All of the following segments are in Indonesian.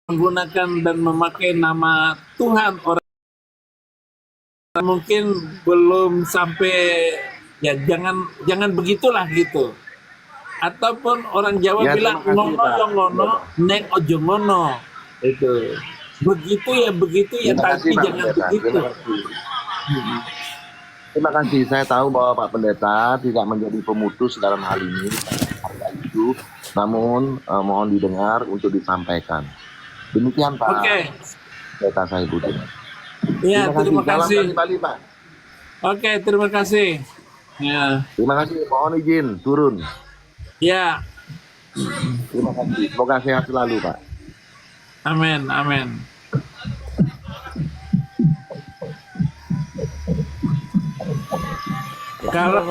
menggunakan dan memakai nama Tuhan, orang mungkin belum sampai, ya jangan begitulah gitu. Ataupun orang Jawa Ya, bilang terima kasih ngono Pak. yo ngono, neng ojo ngono. Itu. Begitu ya Terima kasih tapi Pak jangan Pendeta. begitu. Terima kasih. Terima kasih. Saya tahu bahwa Pak Pendeta tidak menjadi pemutus dalam hal ini, harga itu, namun mohon didengar untuk disampaikan. Demikian Pak Oke. Pendeta Saifuddin. Ya, terima Salam kasih. dari Bali Pak. Oke, terima kasih. Ya. Terima kasih. Mohon izin turun. Ya, Terima kasih. Semoga sehat selalu Pak. amin, amin. Kalau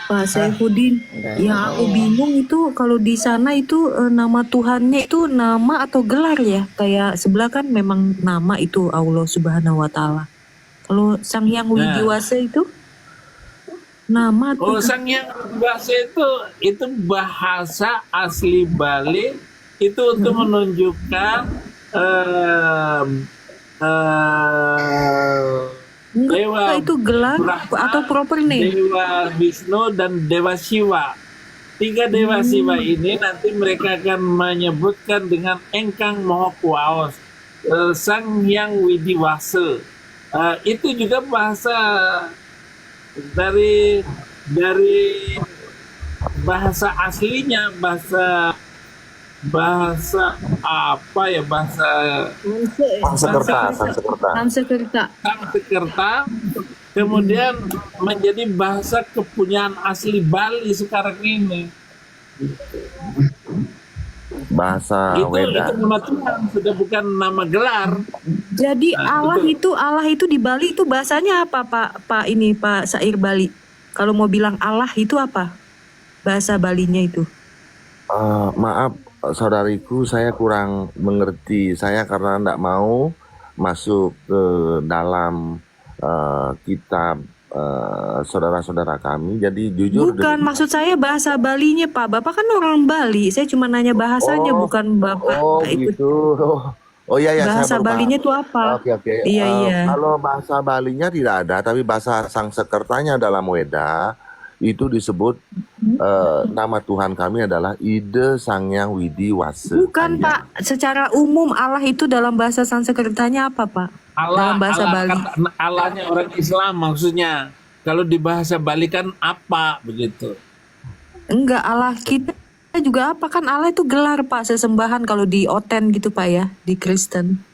Pak Saifuddin, yang aku bingung itu kalau di sana itu nama Tuhannya itu nama atau gelar ya? Kayak sebelah kan memang nama itu Allah Subhanahu wa Ta'ala. Kalau Sang Hyang Widiwasa itu nama oh, atau Sang Hyang Widiwasa itu bahasa asli Bali, itu untuk menunjukkan dewa enggak itu gelar Brahma, atau proper name? Dewa Wisnu dan Dewa Siwa. Tiga Dewa Siwa ini nanti mereka akan menyebutkan dengan Engkang Moho Kuwaos, Sang Hyang Widiwasa. Itu juga bahasa dari bahasa aslinya, bahasa apa ya, bahasa Sanskerta. Sanskerta, kemudian menjadi bahasa kepunyaan asli Bali sekarang ini. Bahasa Itu Weda. nama Tuhan, sudah bukan nama gelar. Jadi Allah itu di Bali itu bahasanya apa Pak Sair Bali? Kalau mau bilang Allah itu apa? Bahasa Balinya itu. Maaf saudariku, saya kurang mengerti. Saya karena tidak mau masuk ke dalam kitab saudara-saudara kami. Jadi jujur. Bukan, maksud saya bahasa Balinya Pak. Bapak kan orang Bali. Saya cuma nanya bahasanya, bukan Bapak ikut. Gitu. Oh iya ya, Bahasa saya baru Balinya paham. itu apa? Oke. Iya. Kalau bahasa Balinya tidak ada, tapi bahasa Sangsekertanya dalam Weda itu disebut nama Tuhan kami adalah Ide Sangyang Widiwasa. Bukan Pak, secara umum Allah itu dalam bahasa Sanskertanya apa Pak? Dalam bahasa Bali. Allahnya orang Islam maksudnya. Kalau di bahasa Bali kan apa begitu? Enggak, Allah kita juga apa kan, Allah itu gelar Pak, sesembahan kalau di Oten gitu Pak ya, di Kristen.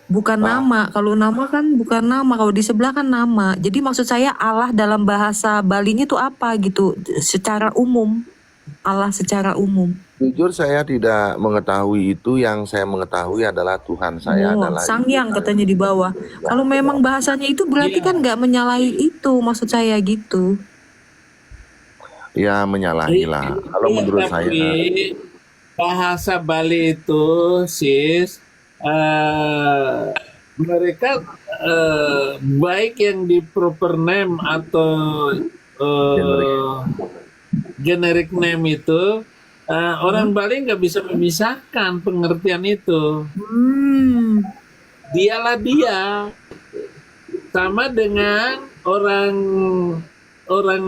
Bukan nama, kalau nama kan bukan nama, kalau di sebelah kan nama. Jadi maksud saya Allah dalam bahasa Balinya itu apa gitu, secara umum. Allah secara umum. Jujur saya tidak mengetahui itu, yang saya mengetahui adalah Tuhan saya adalah Sang Hyang katanya di bawah. Kalau memang bahasanya itu berarti kan nggak menyalahi itu, maksud saya gitu. ya menyalahi lah. Kalau menurut saya bahasa Bali itu mereka baik yang di proper name atau generic name itu, orang Bali nggak bisa memisahkan pengertian itu. Dialah dia, sama dengan orang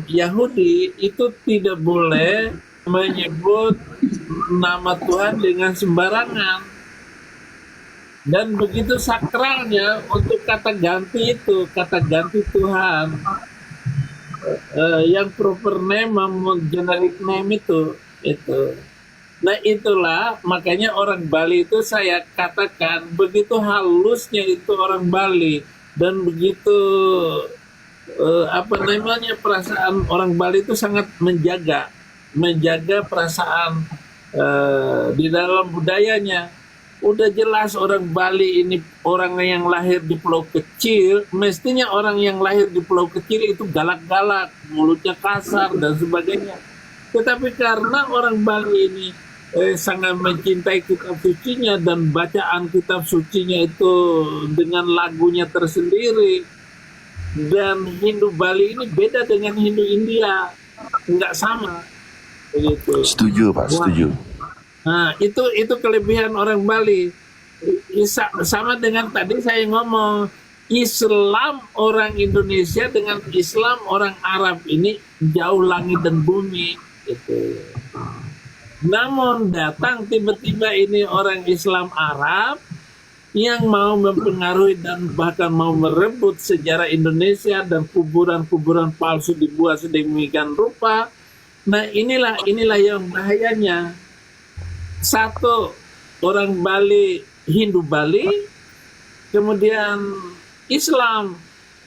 Yahudi itu tidak boleh menyebut nama Tuhan dengan sembarangan. Dan begitu sakralnya untuk kata ganti itu, kata ganti Tuhan. Yang proper name maupun generic name itu. Nah itulah makanya orang Bali itu saya katakan begitu halusnya itu orang Bali, dan begitu perasaan orang Bali itu sangat menjaga perasaan di dalam budayanya. Udah jelas orang Bali ini orang yang lahir di pulau kecil, mestinya orang yang lahir di pulau kecil itu galak-galak, mulutnya kasar dan sebagainya. Tetapi karena orang Bali ini sangat mencintai kitab sucinya dan bacaan kitab sucinya itu dengan lagunya tersendiri, dan Hindu Bali ini beda dengan Hindu India, nggak sama begitu. setuju Pak, setuju. Nah, itu kelebihan orang Bali. Sama dengan tadi saya ngomong, Islam orang Indonesia dengan Islam orang Arab ini jauh langit dan bumi gitu. Namun datang tiba-tiba ini orang Islam Arab yang mau mempengaruhi dan bahkan mau merebut sejarah Indonesia, dan kuburan-kuburan palsu dibuat sedemikian rupa. Nah, inilah yang bahayanya. Satu, orang Bali, Hindu Bali, kemudian Islam,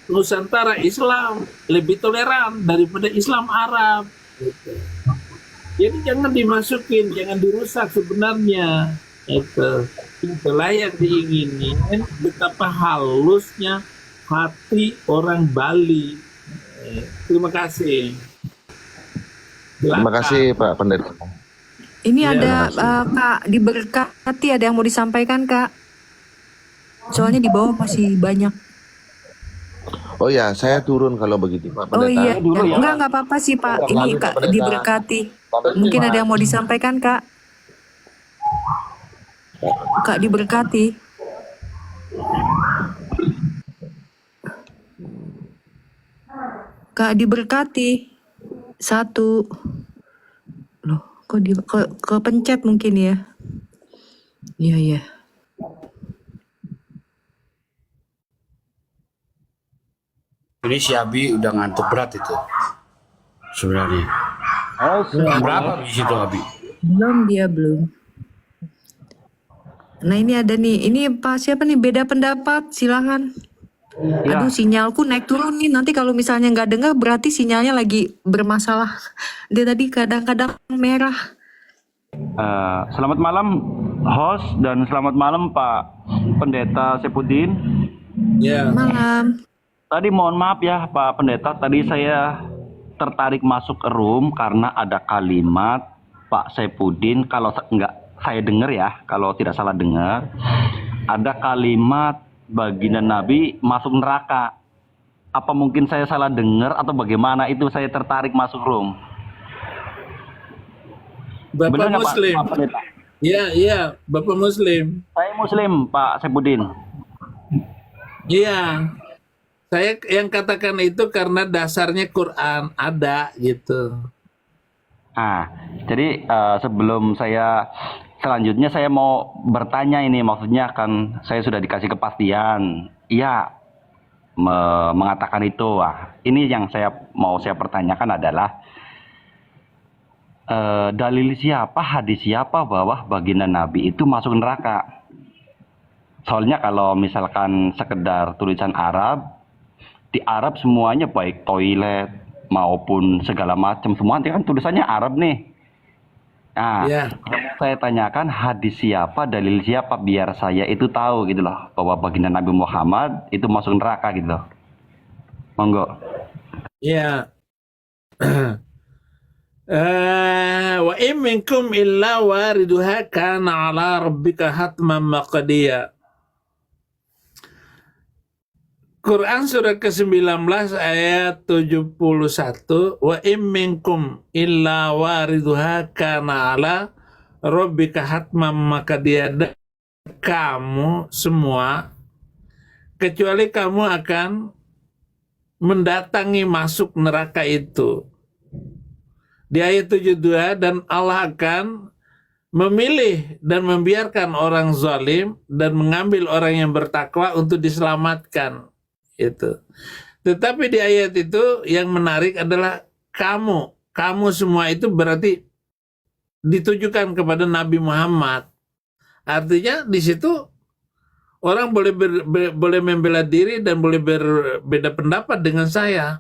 Nusantara Islam lebih toleran daripada Islam Arab. Gitu. Jadi jangan dimasukin, jangan dirusak sebenarnya. Itulah yang diingini. Betapa halusnya hati orang Bali. Terima kasih. Terima kasih Pak Pendeta. Ini Ya, ada terima kasih. Kak diberkati, ada yang mau disampaikan Kak? Soalnya di bawah masih banyak. Oh ya, saya turun kalau begitu Pak Oh Pendeta. iya, dulu ya. enggak apa-apa sih Pak. Ini Lanjut, Pak Kak Pendeta. diberkati. Mungkin ada yang mau disampaikan Kak? Kak diberkati. Kak diberkati. Satu. Loh, kok kepencet mungkin ya? Iya, iya. Ini si Abi udah ngantuk berat itu sebenarnya. Jam berapa di situ Abi? Belum. Nah ini ada nih, ini Pak siapa nih, beda pendapat, silakan. Aduh sinyalku naik turun nih, nanti kalau misalnya nggak dengar berarti sinyalnya lagi bermasalah. Dia tadi kadang-kadang merah. Selamat malam host dan selamat malam Pak Pendeta Sepudin. ya. Malam. Tadi mohon maaf ya Pak Pendeta, tadi saya tertarik masuk ke room karena ada kalimat Pak Sepudin, kalau nggak saya dengar ya, kalau tidak salah dengar, ada kalimat baginda Nabi masuk neraka. Apa mungkin saya salah dengar atau bagaimana, itu saya tertarik masuk room. Bapak Benar nggak, Muslim. Pak Pendeta? Iya, Bapak Muslim. Saya Muslim Pak Sepudin. Iya. Saya yang katakan itu karena dasarnya Quran ada gitu. Jadi sebelum selanjutnya saya mau bertanya ini, maksudnya kan saya sudah dikasih kepastian, iya mengatakan itu. Ini yang mau saya pertanyakan adalah dalil siapa, hadis siapa bahwa baginda Nabi itu masuk neraka? Soalnya kalau misalkan sekedar tulisan Arab, di Arab semuanya baik toilet maupun segala macam semua nanti kan tulisannya Arab nih. Nah, Ya. saya tanyakan hadis siapa, dalil siapa, biar saya itu tahu gitu loh bahwa baginda Nabi Muhammad itu masuk neraka gitu loh. Monggo. Ya. Wa in minkum illa wariduha kana ala rabbika hatman maqdiya. Quran surah ke-19 ayat 71, wa in minkum illa wariduha kana ala rabbika hatman maqdiya. Kamu semua kecuali kamu akan mendatangi masuk neraka itu. Di ayat 72, dan Allah akan memilih dan membiarkan orang zalim dan mengambil orang yang bertakwa untuk diselamatkan. Itu. Tetapi di ayat itu yang menarik adalah kamu semua itu berarti ditujukan kepada Nabi Muhammad. Artinya di situ orang boleh membela diri dan boleh berbeda pendapat dengan saya.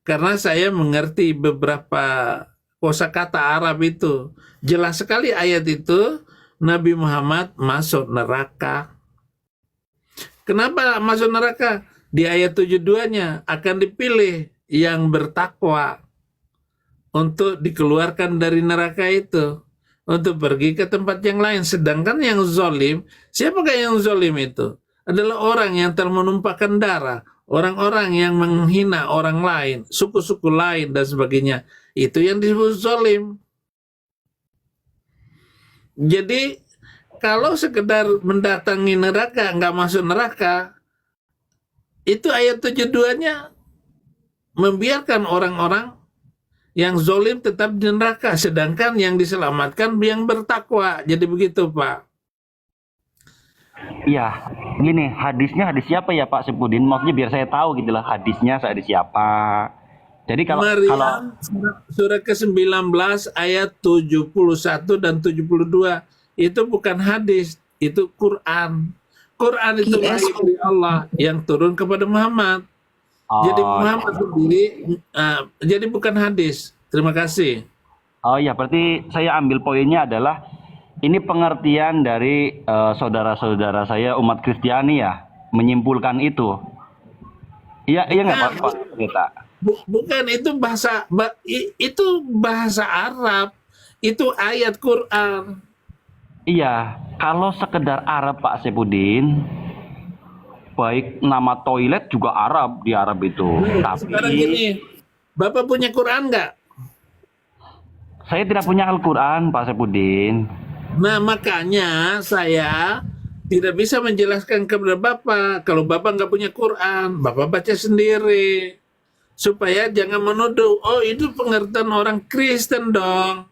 Karena saya mengerti beberapa kosakata Arab itu. Jelas sekali ayat itu, Nabi Muhammad masuk neraka. Kenapa masuk neraka? Di ayat 72-nya akan dipilih yang bertakwa untuk dikeluarkan dari neraka itu, untuk pergi ke tempat yang lain. Sedangkan yang zalim, siapakah yang zalim itu? Adalah orang yang telah menumpahkan darah, orang-orang yang menghina orang lain, suku-suku lain dan sebagainya. Itu yang disebut zalim. Jadi kalau sekedar mendatangi neraka, nggak masuk neraka, itu ayat 72-nya membiarkan orang-orang yang zolim tetap di neraka, sedangkan yang diselamatkan yang bertakwa. Jadi begitu, Pak. Iya, gini, hadis siapa ya Pak Sepudin? Maksudnya biar saya tahu gitu lah, hadis siapa. Jadi kalau Maryam surah ke-19 ayat 71 dan 72 itu bukan hadis, itu Quran. Quran itu Yes. wahyu dari Allah yang turun kepada Muhammad. Jadi Muhammad sendiri, jadi bukan hadis. Terima kasih. oh ya, berarti saya ambil poinnya adalah ini pengertian dari saudara-saudara saya umat Kristiani ya, menyimpulkan itu. Iya, iya nggak Pak Pendeta? Bukan, itu itu bahasa Arab, itu ayat Quran. Iya, kalau sekedar Arab Pak Sepudin, baik nama toilet juga Arab di Arab itu. Sekarang Tapi gini, Bapak punya Quran nggak? saya tidak punya Al-Quran Pak Sepudin. Nah, makanya saya tidak bisa menjelaskan kepada Bapak. Kalau Bapak nggak punya Quran, Bapak baca sendiri. Supaya jangan menuduh, oh itu pengertian orang Kristen dong.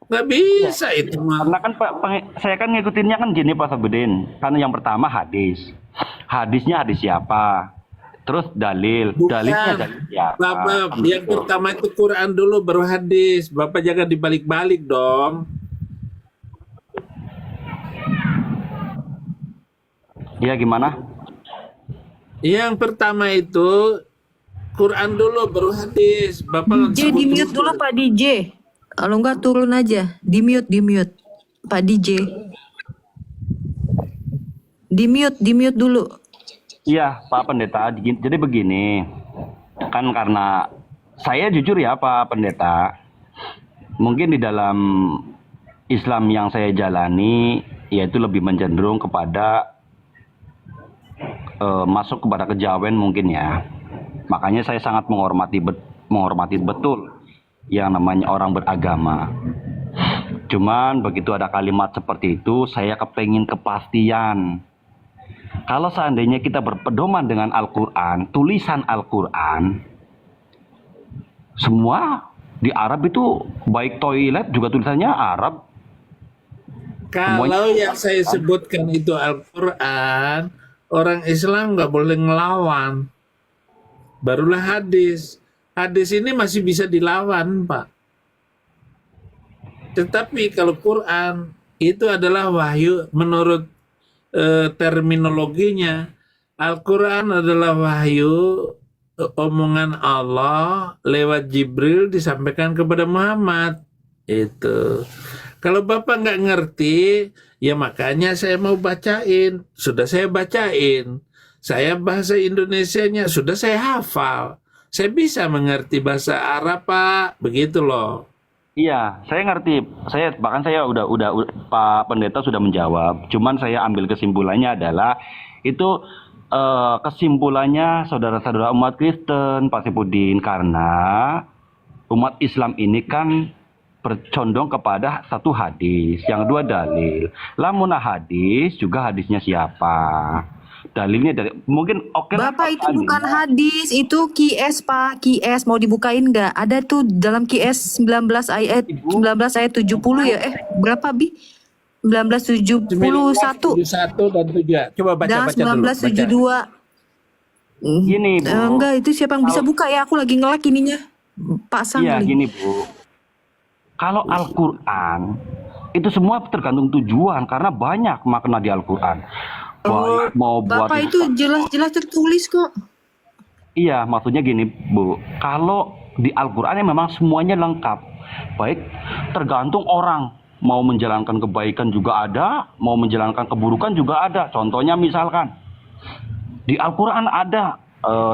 Nggak bisa itu mah. Karena kan saya kan ngikutinnya kan gini Pak Sepudin. Kan yang pertama hadis. Hadisnya hadis siapa? Terus dalilnya Bukan. dalil siapa? Bapak, Kan yang gitu. pertama itu Quran dulu, baru hadis. Bapak jangan dibalik-balik dong. Iya gimana? Yang pertama itu Quran dulu, baru hadis. Bapak DJ di mute dulu Pak DJ. Kalau enggak turun aja. Di mute. Pak DJ. Di mute dulu. Iya Pak Pendeta. Jadi begini. Kan karena saya jujur ya Pak Pendeta. Mungkin di dalam Islam yang saya jalani yaitu lebih mencenderung kepada masuk kepada kejawen mungkin ya. Makanya saya sangat menghormati betul yang namanya orang beragama. Cuman begitu ada kalimat seperti itu, saya kepengen kepastian. Kalau seandainya kita berpedoman dengan Al-Quran, tulisan Al-Quran, semua di Arab itu baik toilet juga tulisannya Arab. Kalau yang saya sebutkan itu Al-Quran, orang Islam nggak boleh ngelawan. Barulah hadis. Hadis ini masih bisa dilawan, Pak. Tetapi kalau Quran itu adalah wahyu menurut terminologinya. Al-Quran adalah wahyu omongan Allah lewat Jibril disampaikan kepada Muhammad. Itu. Kalau Bapak nggak ngerti, ya makanya saya mau bacain. Sudah saya bacain. Saya bahasa Indonesianya sudah saya hafal. Saya bisa mengerti bahasa Arab, Pak. Begitu loh. Iya, saya ngerti. Bahkan saya udah Pak Pendeta sudah menjawab. Cuman saya ambil kesimpulannya adalah itu kesimpulannya saudara-saudara umat Kristen, Pak Sepudin, karena umat Islam ini kan bercondong kepada satu hadis, yang dua dalil. Lamun hadis juga hadisnya siapa? Dalilnya dari mungkin oke lah, Bapak itu Pak bukan Andi. hadis, itu QS Pak, QS mau dibukain nggak? Ada tuh dalam QS 19 ayat 70 ya? Berapa Bi? 1971 1971 dan 3. Coba dan baca dulu. Baca. 1972. Gini, Bu. Enggak, itu siapa yang bisa buka ya? Aku lagi nge-like ininya. Pak Sang Iya, kali. gini Bu. Kalau Al-Quran itu semua tergantung tujuan karena banyak makna di Al-Quran. Baik mau buat Bapak itu jelas-jelas tertulis kok. Iya, maksudnya gini, Bu. Kalau di Al-Quran memang semuanya lengkap. Baik, tergantung orang. Mau menjalankan kebaikan juga ada, mau menjalankan keburukan juga ada. Contohnya misalkan, di Al-Quran ada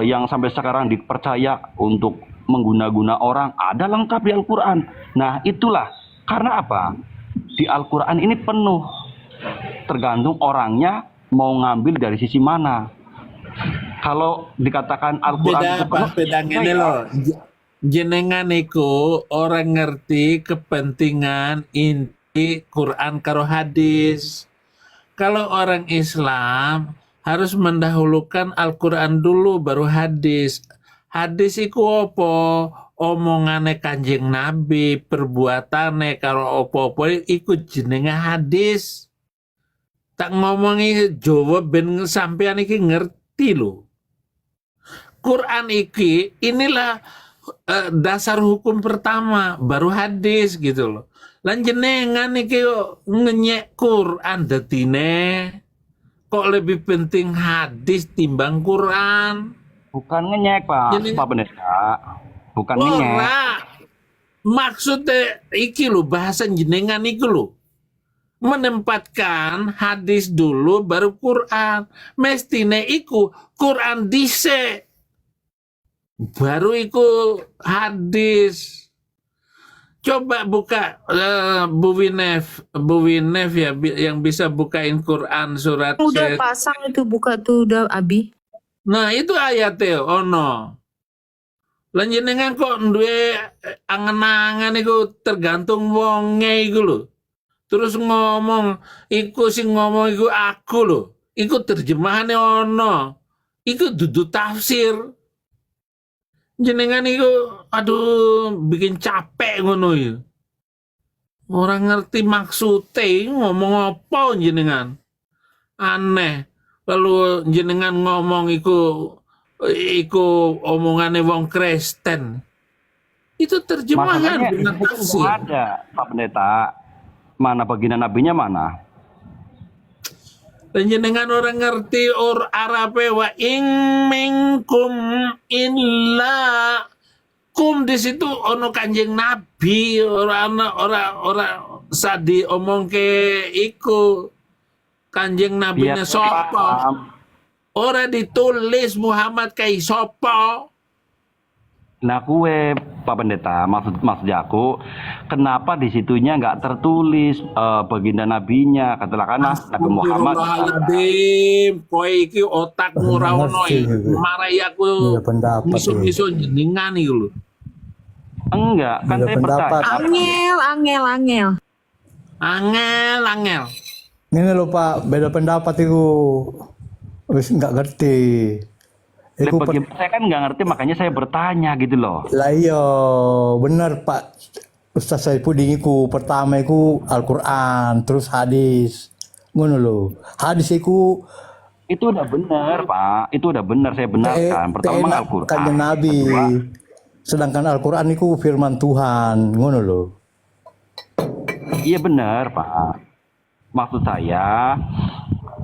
yang sampai sekarang dipercaya untuk mengguna-guna orang. Ada lengkap di Al-Quran. Nah, itulah. Karena apa? Di Al-Quran ini penuh. Tergantung orangnya mau ngambil dari sisi mana. Kalau dikatakan Al-Quran Beda itu apa? Beda ngene loh. Jenengan iku orang ngerti kepentingan inti Quran karo hadis. Kalau orang Islam harus mendahulukan Al-Quran dulu baru hadis. Hadis iku apa? Omongane Kanjeng Nabi, perbuatane karo apa-apa iku jenenge hadis. Tak ngomongi Jawa ben sampean iki ngerti lho. Quran iki inilah dasar hukum pertama, baru hadis gitu loh. Lan jenengan iki ngenyek Quran detine kok lebih penting hadis timbang Quran. Bukan ngenyek, Pak. Jadi- Pak Pendeta. Bukan ngenyek. Ora. Maksudnya iki lho bahasan jenengan iki lho. Menempatkan hadis dulu baru Quran. Mestine iku Quran dhisik. Baru iku hadis. Coba buka Bu Winef ya yang bisa bukain Quran surat Udah pasang itu, buka tuh udah Abi. Nah, itu ayatnya ono. Lan jenengan kok duwe angen-angen iku tergantung wonge iku lho. Terus ngomong iku sing ngomong iku aku lho. Iku terjemahane ono. Iku dudu tafsir. Jenengan iku aduh bikin capek ngono ya. Orang ngerti maksudnya ngomong apa jenengan. Aneh. Lalu jenengan ngomong iku omongane wong Kristen. Itu terjemahan Masalahnya dengan itu tafsir. ada, Pak Pendeta. Mana baginda nabinya mana? Dan jenengan orang ngerti Arabe wa ing minkum illa kum di situ ono Kanjeng Nabi ora sadi omong ke iku Kanjeng Nabinya Biar sapa. paham. Ora ditulis Muhammad kai sapa. Nah, kue Pak Pendeta, maksudnya aku, kenapa di situnya nggak tertulis baginda nabinya, katakanlah Nabi Muhammad. Astagfirullahaladzim, kowe iki otakmu ora ono marai aku Beda pendapat, miso jenengan iki lho. Enggak, kan Beda saya pendapat. percaya. Angel. Ini lho Pak, beda pendapat itu. Wis nggak ngerti. Iku Saya kan nggak ngerti, makanya saya bertanya gitu loh. lah iya, bener Pak. Ustaz Saifuddin iku pertama iku Al-Qur'an, terus hadis. Ngono lho. Hadis iku Itu udah benar, Pak. Itu udah benar, saya benarkan. Pertama Al-Qur'an. Kanjeng Nabi. Kedua, Sedangkan Al-Qur'an iku firman Tuhan, ngono lho. iya benar, Pak. Maksud saya,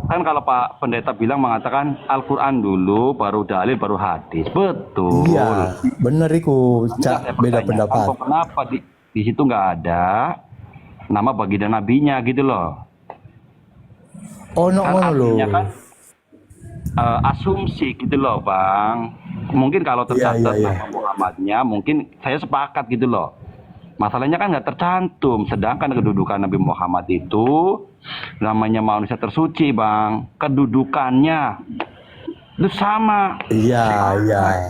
kan kalau Pak Pendeta bilang mengatakan Al-Quran dulu, baru dalil, baru hadis. Betul. Iya, bener iku. Saya Beda pertanyakan, pendapat. kok kenapa di situ nggak ada nama baginda nabinya gitu loh. Ono Kan ngono lho. artinya kan asumsi gitu loh, Bang. Mungkin kalau tercatat Iya. nama Muhammadnya, mungkin saya sepakat gitu loh. Masalahnya kan nggak tercantum, sedangkan kedudukan Nabi Muhammad itu namanya manusia tersuci, Bang. Kedudukannya itu sama Iya.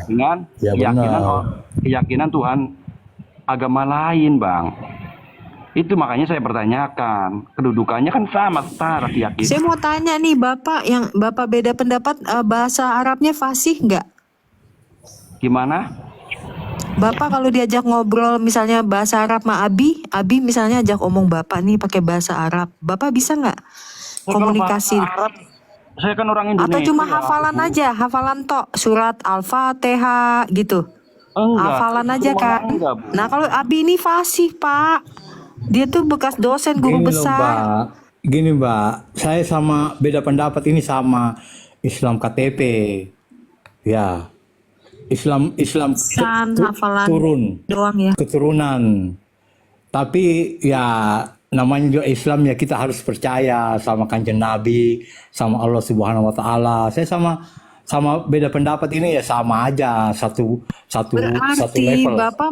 dengan Ya, keyakinan Tuhan agama lain, Bang. Itu makanya saya pertanyakan, kedudukannya kan sama, setara keyakinan. Saya mau tanya nih Bapak, yang Bapak beda pendapat, bahasa Arabnya fasih nggak? Gimana? Bapak kalau diajak ngobrol misalnya bahasa Arab sama Abi misalnya ajak omong Bapak nih pakai bahasa Arab, Bapak bisa nggak komunikasi? Kalau bahasa Arab, saya kan orang Indonesia. Atau cuma ya. hafalan aja, hafalan tok surat Al-Fatihah gitu. Enggak. Hafalan aja Cuma kan. enggak, Bu. Nah kalau Abi ini fasih Pak, dia tuh bekas dosen guru Gini loh, besar. Mbak. Gini Mbak, saya sama beda pendapat ini sama Islam KTP. Ya. Islam Hafalan turun doang ya. keturunan. Tapi ya namanya juga Islam, ya kita harus percaya sama Kanjeng Nabi, sama Allah Subhanahu wa taala. Saya sama beda pendapat ini ya sama aja, satu Berarti level. Bapak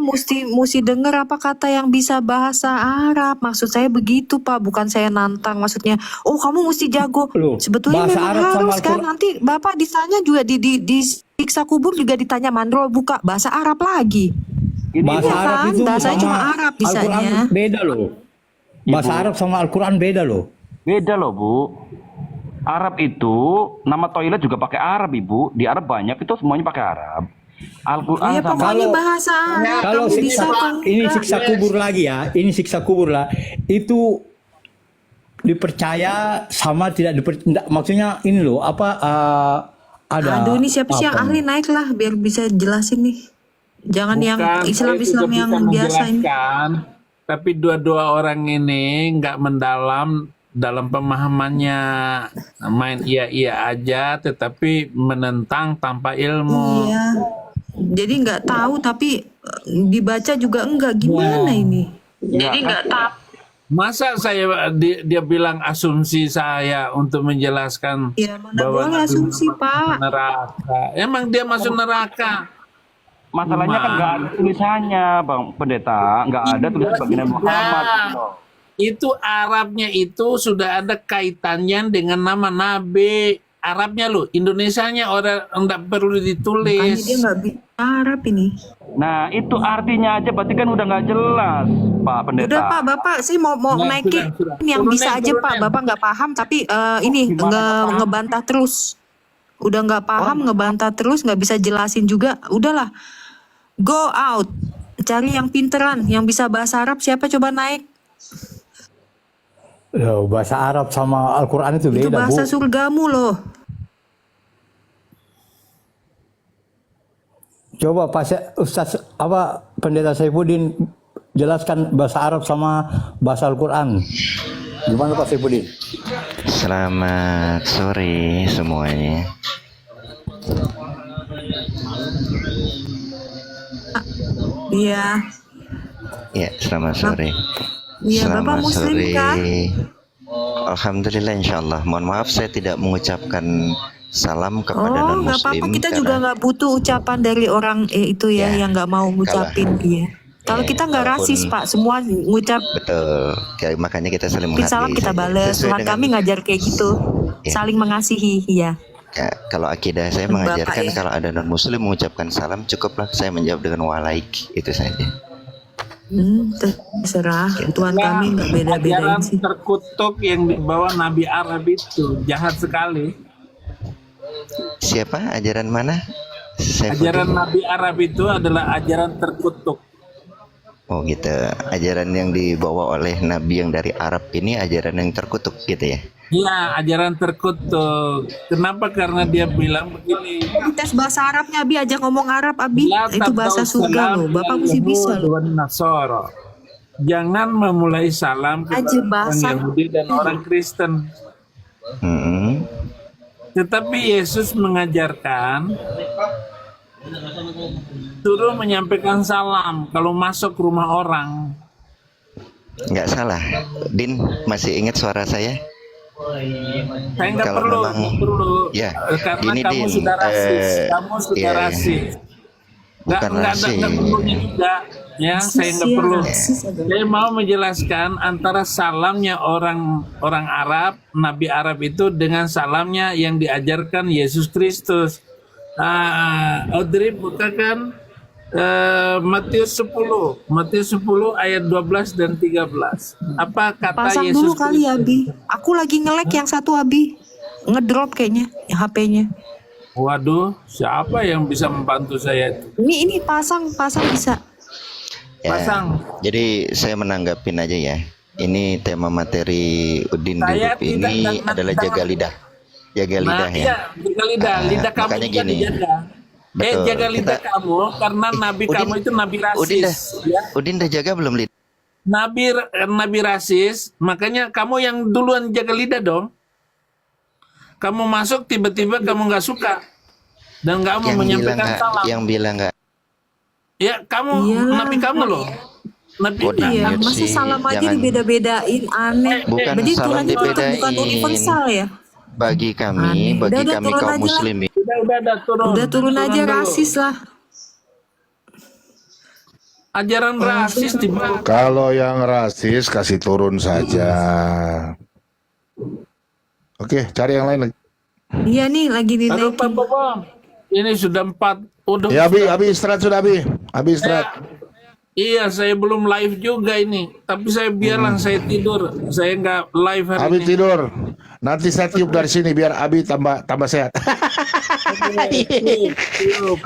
mesti dengar apa kata yang bisa bahasa Arab. Maksud saya begitu Pak, bukan saya nantang. Maksudnya, oh kamu mesti jago. Loh, Sebetulnya bahasa memang Arab sama harus kan. Al-Quran. Nanti Bapak ditanya juga di siksa kubur juga ditanya mandrol buka bahasa Arab lagi. Ini Bahasa Iya Arab kan? itu Bahasanya sama cuma Arab bisanya. Al-Quran beda loh. Bahasa Arab sama Al-Quran beda loh. Beda loh, Bu. Arab itu nama toilet juga pakai Arab, Ibu. Di Arab banyak itu semuanya pakai Arab. Al-Quran Ya sama pokoknya Kalau- bahasa Arab Kalau kamu bisa ini siksa kubur lagi ya, ini siksa kubur lah. Itu dipercaya sama tidak maksudnya ini loh apa ada. Aduh, ini siapa sih yang apa ahli, naik lah biar bisa jelasin nih. Jangan yang Bukan, saya Islam-Islam juga yang bisa biasa ini. menjelaskan, tapi dua-dua orang ini nggak mendalam dalam pemahamannya, main iya-iya aja, tetapi menentang tanpa ilmu. Iya. Jadi nggak tahu tapi dibaca juga enggak, gimana ini? Jadi nggak tahu. Masa dia bilang asumsi saya untuk menjelaskan Ya mana bahwa boleh Nabi asumsi Muhammad Pak. masuk neraka. Emang dia masuk neraka? Masalahnya kan nggak ada tulisannya, Bang Pendeta. Nggak ada tulisan baginda Muhammad. Itu Arabnya itu sudah ada kaitannya dengan nama Nabi. Arabnya loh, Indonesianya orang enggak perlu Makanya ditulis. dia nggak bisa Arab ini. Nah, itu artinya aja berarti kan udah nggak jelas, Pak Pendeta. Udah Pak, Bapak sih mau Nah, naikin sudah. yang Turunin, bisa aja Pak. turunin. Bapak nggak paham tapi ini ngebantah terus. Udah nggak paham ngebantah terus, nggak bisa jelasin juga. Udahlah, go out, cari yang pinteran, yang bisa bahasa Arab. Siapa coba naik? Loh, bahasa Arab sama Al-Quran itu Itu beda, Bu. bahasa surgamu loh. Coba Ustaz apa Pendeta Saifuddin jelaskan bahasa Arab sama bahasa Al-Quran. Gimana Pak Saifuddin? Selamat sore semuanya. Iya, Ya, selamat sore. iya Bapak Selamat Muslim sore. kah? Alhamdulillah, insyaallah. Mohon maaf saya tidak mengucapkan salam kepada Oh, non nggak apa-apa. muslim Kita juga nggak butuh ucapan dari orang itu ya, Ya, yang nggak mau ngucapin dia. Kalau kita nggak walaupun- rasis Pak, semua ngucap betul. Kayak makanya kita saling mungkin salam menghargai kita saja. bales. Sesuai Tuhan dengan- kami ngajar kayak gitu, Ya. saling mengasihi. Iya. Ya, kalau akidah saya Bapak mengajarkan ya. kalau ada non muslim mengucapkan salam cukuplah saya menjawab dengan walaik, itu saja. Terserah. Tuhan Nah, kami nggak beda-bedain ajaran sih. terkutuk yang dibawa Nabi Arab itu jahat sekali. Siapa? Ajaran mana? Saya Ajaran Nabi Arab itu adalah ajaran terkutuk. Oh gitu. Ajaran yang dibawa oleh Nabi yang dari Arab ini ajaran yang terkutuk gitu ya. Iya, ajaran terkutuk. Kenapa? Karena dia bilang begini. Tes bahasa Arabnya Abi, aja ngomong Arab Abi. La Itu bahasa tabda'u surga salam loh. Bapak ilal mesti bisa Yahud loh. wan Nasara. Jangan memulai salam kepada Aja orang bahasa. Yahudi dan orang Kristen. Mm-mm. Tetapi Yesus mengajarkan suruh menyampaikan salam kalau masuk rumah orang. Nggak salah. Din masih ingat suara saya? Saya nggak Kalau perlu, memang- nggak perlu. Ya, Karena gini, kamu Din, sudah rasis. Kamu sudah iya. rasis. Bukan rasis. Nggak perlunya juga. Ya, saya nggak Iya, perlu. rasis ada. Saya mau menjelaskan antara salamnya orang Arab, Nabi Arab itu dengan salamnya yang diajarkan Yesus Kristus. Audrey bukakan Matius 10 ayat 12 dan 13. Apa kata Pasang Yesus dulu kali Kristus? Abi. Aku lagi nge-lag yang satu Abi. Ngedrop kayaknya HP-nya. Waduh, siapa yang bisa membantu saya itu? Ini pasang bisa. Ya, Pasang. Jadi saya menanggapin aja ya. Ini tema materi Udin di Saya grup ini tidak- adalah jaga lidah. Jaga lidah Nah, ya. iya, jaga lidah. Ah, Lidah kamu makanya juga gini. dijaga. Betul. Jaga lidah Kita- kamu karena nabi Udin- kamu itu nabi Udin dah, rasis. Ya. Udin dah jaga belum lidah? Nabi rasis, makanya kamu yang duluan jaga lidah dong. Kamu masuk tiba-tiba kamu nggak suka dan nggak mau Yang bilang menyampaikan nggak, salam. yang bilang nggak. Ya kamu Iyalah. nabi kamu loh. Nabi Oh, Iya, Lanjut masa sih, salam aja jangan. dibeda-bedain, aneh. Bukan Jadi salam Tuhan itu dibedain. bukan universal ya? Bagi kami, Aneh. bagi Udah, kami turun kaum aja lah. muslimin. udah turun. Udah turun aja dulu. rasis lah. Ajaran rasis di bawah. Kalau yang rasis kasih turun saja. Oke, cari yang lain lagi. Iya nih lagi Aduh, Pak dinaikin. Bobong. Ini sudah 4. Udah. Ya, Abi istirahat sudah, Abi. Abi istirahat. Iya, saya belum live juga ini. Tapi saya biarlah saya tidur. Saya nggak live hari Abi ini. tidur. Nanti saya tiup dari sini biar Abi tambah sehat. Tiup, tiup.